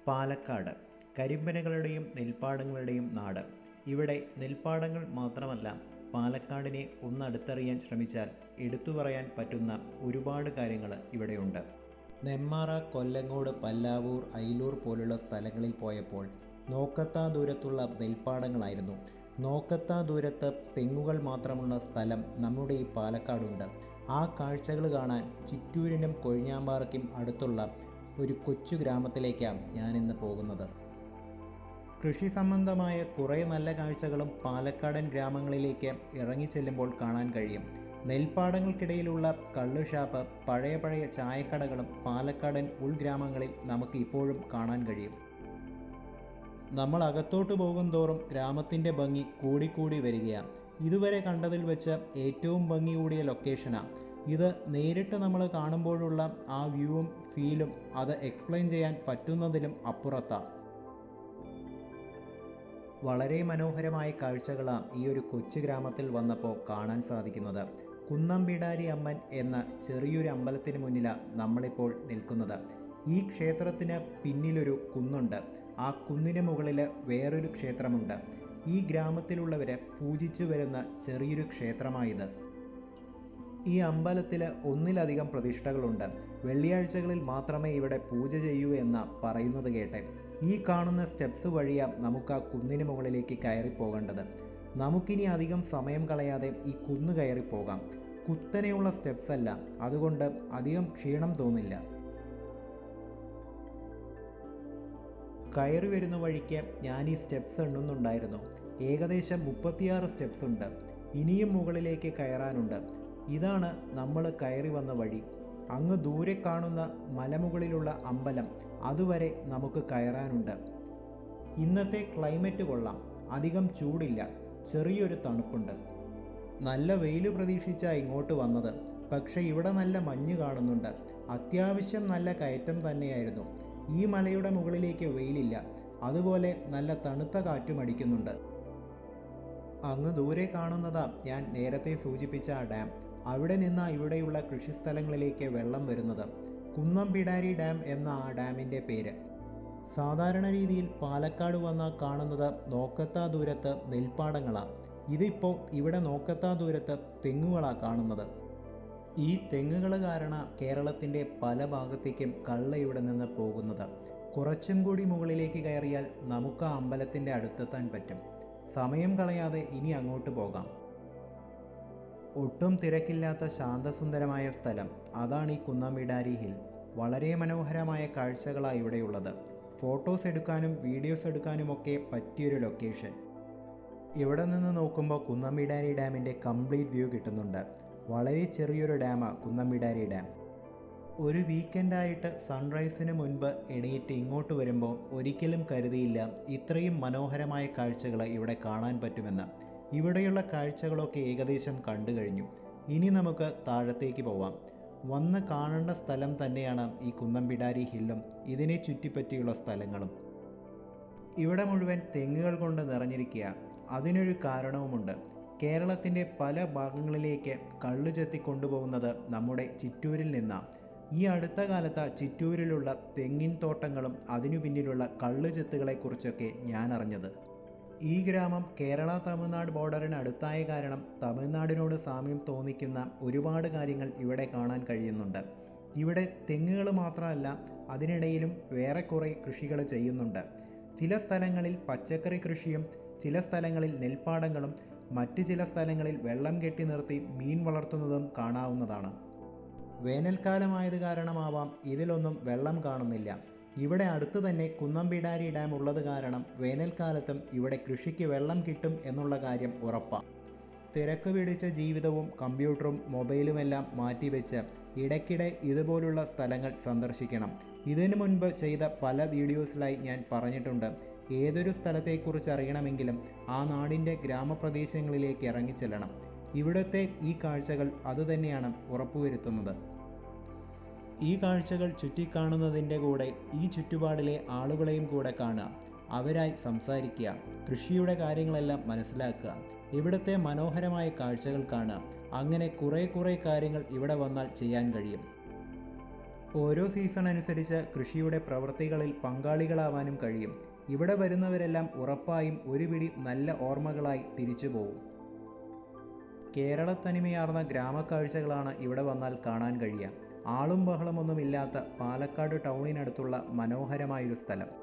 പാലക്കാട് കരിമ്പനകളുടെയും നെൽപ്പാടങ്ങളുടെയും നാട്. ഇവിടെ നെൽപ്പാടങ്ങൾ മാത്രമല്ല, പാലക്കാടിനെ ഒന്നടുത്തറിയാൻ ശ്രമിച്ചാൽ എടുത്തു പറയാൻ പറ്റുന്ന ഒരുപാട് കാര്യങ്ങൾ ഇവിടെയുണ്ട്. നെന്മാറ, കൊല്ലങ്കോട്, പല്ലാവൂർ, അയിലൂർ പോലുള്ള സ്ഥലങ്ങളിൽ പോയപ്പോൾ നോക്കത്താ ദൂരത്തുള്ള നെൽപ്പാടങ്ങളായിരുന്നു. നോക്കത്താ ദൂരത്ത് തെങ്ങുകൾ മാത്രമുള്ള സ്ഥലം നമ്മുടെ ഈ പാലക്കാടുണ്ട്. ആ കാഴ്ചകൾ കാണാൻ ചിറ്റൂരിനും കൊഴിഞ്ഞാമ്പാറയ്ക്കും അടുത്തുള്ള ഒരു കൊച്ചു ഗ്രാമത്തിലേക്കാണ് ഞാനിന്ന് പോകുന്നത്. കൃഷി സംബന്ധമായ കുറേ നല്ല കാഴ്ചകളും പാലക്കാടൻ ഗ്രാമങ്ങളിലേക്ക് ഇറങ്ങിച്ചെല്ലുമ്പോൾ കാണാൻ കഴിയും. നെൽപ്പാടങ്ങൾക്കിടയിലുള്ള കള്ളുഷാപ്പ്, പഴയ ചായക്കടകളും പാലക്കാടൻ ഉൾഗ്രാമങ്ങളിൽ നമുക്ക് ഇപ്പോഴും കാണാൻ കഴിയും. നമ്മൾ അകത്തോട്ട് പോകും തോറും ഗ്രാമത്തിൻ്റെ ഭംഗി കൂടിക്കൂടി വരികയാണ്. ഇതുവരെ കണ്ടതിൽ വെച്ച് ഏറ്റവും ഭംഗി കൂടിയ ലൊക്കേഷനാണ് ഇത്. നേരിട്ട് നമ്മൾ കാണുമ്പോഴുള്ള ആ വ്യൂവും ഫീലും അത് എക്സ്പ്ലെയിൻ ചെയ്യാൻ പറ്റുന്നതിലും അപ്പുറത്താണ്. വളരെ മനോഹരമായ കാഴ്ചകളാണ് ഈ ഒരു കൊച്ചു ഗ്രാമത്തിൽ വന്നപ്പോൾ കാണാൻ സാധിക്കുന്നത്. കുന്നംപിടാരി അമ്മൻ എന്ന ചെറിയൊരു അമ്പലത്തിന് മുന്നിലാണ് നമ്മളിപ്പോൾ നിൽക്കുന്നത്. ഈ ക്ഷേത്രത്തിന് പിന്നിലൊരു കുന്നുണ്ട്. ആ കുന്നിന് മുകളിൽ വേറൊരു ക്ഷേത്രമുണ്ട്. ഈ ഗ്രാമത്തിലുള്ളവരെ പൂജിച്ചു വരുന്ന ചെറിയൊരു ക്ഷേത്രമായത്. ഈ അമ്പലത്തിൽ ഒന്നിലധികം പ്രതിഷ്ഠകളുണ്ട്. വെള്ളിയാഴ്ചകളിൽ മാത്രമേ ഇവിടെ പൂജ ചെയ്യൂ എന്ന് പറയുന്നത് കേട്ടെ. ഈ കാണുന്ന സ്റ്റെപ്സ് വഴിയാണ് നമുക്ക് ആ കുന്നിന് മുകളിലേക്ക് കയറി പോകേണ്ടത്. നമുക്കിനി അധികം സമയം കളയാതെ ഈ കുന്ന് കയറി പോകാം. കുത്തനെയുള്ള സ്റ്റെപ്സ് അല്ല, അതുകൊണ്ട് അധികം ക്ഷീണം തോന്നില്ല. കയറി വരുന്ന വഴിക്ക് ഞാൻ ഈ സ്റ്റെപ്സ് എണ്ണുന്നുണ്ടായിരുന്നു. ഏകദേശം 36 സ്റ്റെപ്സ് ഉണ്ട്. ഇനിയും മുകളിലേക്ക് കയറാനുണ്ട്. ഇതാണ് നമ്മൾ കയറി വന്ന വഴി. അങ്ങ് ദൂരെ കാണുന്ന മലമുകളിലുള്ള അമ്പലം, അതുവരെ നമുക്ക് കയറാനുണ്ട്. ഇന്നത്തെ ക്ലൈമറ്റ് കൊള്ളാം. അധികം ചൂടില്ല, ചെറിയൊരു തണുപ്പുണ്ട്. നല്ല വെയിൽ പ്രതീക്ഷിച്ചാണ് ഇങ്ങോട്ട് വന്നത്. പക്ഷേ ഇവിടെ നല്ല മഞ്ഞ് കാണുന്നുണ്ട്. അത്യാവശ്യം നല്ല കയറ്റം തന്നെയായിരുന്നു. ഈ മലയുടെ മുകളിലേക്ക് വെയിലില്ല, അതുപോലെ നല്ല തണുത്ത കാറ്റും അടിക്കുന്നുണ്ട്. അങ്ങ് ദൂരെ കാണുന്നതാ ഞാൻ നേരത്തെ സൂചിപ്പിച്ച ആ ഡാം. അവിടെ നിന്ന് ഇവിടെയുള്ള കൃഷിസ്ഥലങ്ങളിലേക്ക് വെള്ളം വരുന്നത്. കുന്നംപിടാരി ഡാം എന്ന ആ ഡാമിൻ്റെ പേര്. സാധാരണ രീതിയിൽ പാലക്കാട് വന്നാൽ കാണുന്നത് നോക്കത്താ ദൂരത്ത് നെൽപ്പാടങ്ങളാണ്. ഇതിപ്പോൾ ഇവിടെ നോക്കത്താ ദൂരത്ത് തെങ്ങുകളാണ് കാണുന്നത്. ഈ തെങ്ങുകൾ കാരണം കേരളത്തിൻ്റെ പല ഭാഗത്തേക്കും കള്ള ഇവിടെ നിന്ന് പോകുന്നത്. കുറച്ചും കൂടി മുകളിലേക്ക് കയറിയാൽ നമുക്ക് ആ അമ്പലത്തിൻ്റെ അടുത്തെത്താൻ പറ്റും. സമയം കളയാതെ ഇനി അങ്ങോട്ട് പോകാം. ഒട്ടും തിരക്കില്ലാത്ത ശാന്തസുന്ദരമായ സ്ഥലം, അതാണ് ഈ കുന്നംപിടാരി ഹിൽ. വളരെ മനോഹരമായ കാഴ്ചകളാണ് ഇവിടെയുള്ളത്. ഫോട്ടോസ് എടുക്കാനും വീഡിയോസ് എടുക്കാനുമൊക്കെ പറ്റിയൊരു ലൊക്കേഷൻ. ഇവിടെ നിന്ന് നോക്കുമ്പോൾ കുന്നംപിടാരി ഡാമിൻ്റെ കംപ്ലീറ്റ് വ്യൂ കിട്ടുന്നുണ്ട്. വളരെ ചെറിയൊരു ഡാമാണ് കുന്നംപിടാരി ഡാം. ഒരു വീക്കെൻഡായിട്ട് സൺറൈസിന് മുൻപ് എണീറ്റ് ഇങ്ങോട്ട് വരുമ്പോൾ ഒരിക്കലും കരുതിയില്ല ഇത്രയും മനോഹരമായ കാഴ്ചകൾ ഇവിടെ കാണാൻ പറ്റുമെന്ന്. ഇവിടെയുള്ള കാഴ്ചകളൊക്കെ ഏകദേശം കണ്ടു കഴിഞ്ഞു. ഇനി നമുക്ക് താഴത്തേക്ക് പോവാം. വന്ന് കാണേണ്ട സ്ഥലം തന്നെയാണ് ഈ കുന്നംപിടാരി ഹില്ലും ഇതിനെ ചുറ്റിപ്പറ്റിയുള്ള സ്ഥലങ്ങളും. ഇവിടെ മുഴുവൻ തെങ്ങുകൾ കൊണ്ട് നിറഞ്ഞിരിക്കുക. അതിനൊരു കാരണവുമുണ്ട്. കേരളത്തിൻ്റെ പല ഭാഗങ്ങളിലേക്ക് കള്ളു ചെത്തി കൊണ്ടുപോകുന്നത് നമ്മുടെ ചിറ്റൂരിൽ നിന്നാണ്. ഈ അടുത്ത കാലത്ത് ചിറ്റൂരിലുള്ള തെങ്ങിൻ തോട്ടങ്ങളും അതിനു പിന്നിലുള്ള കള്ളു ചെത്തുകളെക്കുറിച്ചൊക്കെ ഞാൻ അറിഞ്ഞത്. ഈ ഗ്രാമം കേരള തമിഴ്നാട് ബോർഡറിന് അടുത്തായ കാരണം തമിഴ്നാടിനോട് സാമ്യം തോന്നിക്കുന്ന ഒരുപാട് കാര്യങ്ങൾ ഇവിടെ കാണാൻ കഴിയുന്നുണ്ട്. ഇവിടെ തെങ്ങുകൾ മാത്രമല്ല, അതിനിടയിലും വേറെ കുറേ കൃഷികൾ ചെയ്യുന്നുണ്ട്. ചില സ്ഥലങ്ങളിൽ പച്ചക്കറി കൃഷിയും, ചില സ്ഥലങ്ങളിൽ നെൽപ്പാടങ്ങളും, മറ്റ് ചില സ്ഥലങ്ങളിൽ വെള്ളം കെട്ടി നിർത്തി മീൻ വളർത്തുന്നതും കാണാവുന്നതാണ്. വേനൽക്കാലമായത് കാരണമാവാം ഇതിലൊന്നും വെള്ളം കാണുന്നില്ല. ഇവിടെ അടുത്ത് തന്നെ കുന്നംപിടാരി ഡാം ഉള്ളത് കാരണം വേനൽക്കാലത്തും ഇവിടെ കൃഷിക്ക് വെള്ളം കിട്ടും എന്നുള്ള കാര്യം ഉറപ്പാണ്. തിരക്ക് പിടിച്ച ജീവിതവും കമ്പ്യൂട്ടറും മൊബൈലുമെല്ലാം മാറ്റിവെച്ച് ഇടയ്ക്കിടെ ഇതുപോലുള്ള സ്ഥലങ്ങൾ സന്ദർശിക്കണം. ഇതിനു മുൻപ് ചെയ്ത പല വീഡിയോസിലായി ഞാൻ പറഞ്ഞിട്ടുണ്ട്, ഏതൊരു സ്ഥലത്തെക്കുറിച്ച് അറിയണമെങ്കിലും ആ നാടിൻ്റെ ഗ്രാമപ്രദേശങ്ങളിലേക്ക് ഇറങ്ങിച്ചെല്ലണം. ഇവിടുത്തെ ഈ കാഴ്ചകൾ അതുതന്നെയാണ് ഉറപ്പുവരുത്തുന്നത്. ഈ കാഴ്ചകൾ ചുറ്റിക്കാണുന്നതിൻ്റെ കൂടെ ഈ ചുറ്റുപാടിലെ ആളുകളെയും കൂടെ കാണുക, അവരായി സംസാരിക്കുക, കൃഷിയുടെ കാര്യങ്ങളെല്ലാം മനസ്സിലാക്കുക, ഇവിടുത്തെ മനോഹരമായ കാഴ്ചകൾ കാണുക. അങ്ങനെ കുറേ കാര്യങ്ങൾ ഇവിടെ വന്നാൽ ചെയ്യാൻ കഴിയും. ഓരോ സീസൺ അനുസരിച്ച് കൃഷിയുടെ പ്രവൃത്തികളിൽ പങ്കാളികളാവാനും കഴിയും. ഇവിടെ വരുന്നവരെല്ലാം ഉറപ്പായും ഒരു പിടി നല്ല ഓർമ്മകളായി തിരിച്ചു പോകും. കേരളത്തനിമയാർന്ന ഗ്രാമക്കാഴ്ചകളാണ് ഇവിടെ വന്നാൽ കാണാൻ കഴിയുക. ആളും ബഹളമൊന്നുമില്ലാത്ത പാലക്കാട് ടൗണിനടുത്തുള്ള മനോഹരമായൊരു സ്ഥലം.